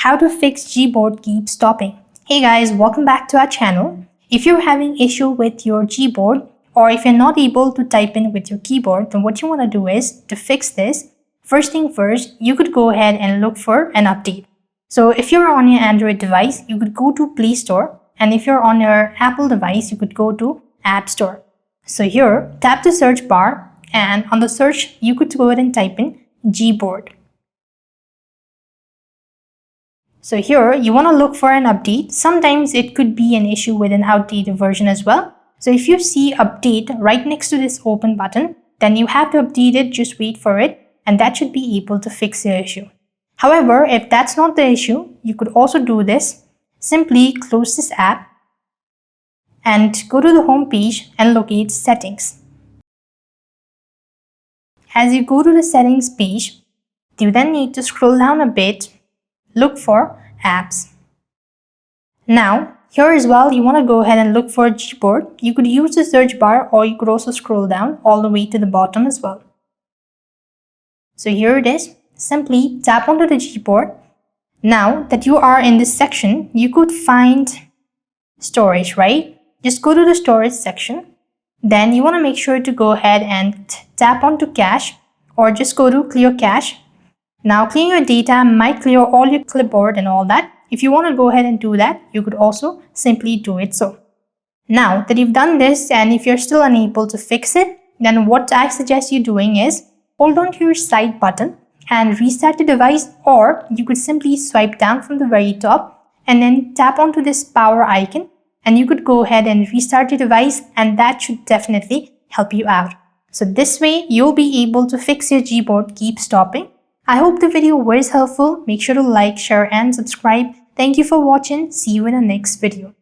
How to fix Gboard keeps stopping. Hey guys, welcome back to our channel. If you're having issue with your Gboard, or if you're not able to type in with your keyboard, then what you want to do is to fix this. First thing first, you could go ahead and look for an update. So if you're on your Android device, you could go to Play Store, and if you're on your Apple device, you could go to App Store. So here, tap the search bar, and on the search, you could go ahead and type in Gboard. So here, you want to look for an update. Sometimes it could be an issue with an outdated version as well. So if you see update right next to this open button, then you have to update it, just wait for it, and that should be able to fix your issue. However, if that's not the issue, you could also do this. Simply close this app and go to the home page and locate settings. As you go to the settings page, you then need to scroll down a bit. Look for apps. Now, here as well, you want to go ahead and look for Gboard. You could use the search bar, or you could also scroll down all the way to the bottom as well. So here it is. Simply tap onto the Gboard. Now that you are in this section, you could find storage, right? Just go to the storage section. Then you want to make sure to go ahead and tap onto cache, or just go to clear cache. Now clearing your data might clear all your clipboard and all that. If you want to go ahead and do that, you could also simply do it so. Now that you've done this, and if you're still unable to fix it, then what I suggest you doing is hold on to your side button and restart the device, or you could simply swipe down from the very top and then tap onto this power icon, and you could go ahead and restart your device, and that should definitely help you out. So this way you'll be able to fix your Gboard keep stopping. I hope the video was helpful. Make sure to like, share and subscribe. Thank you for watching. See you in the next video.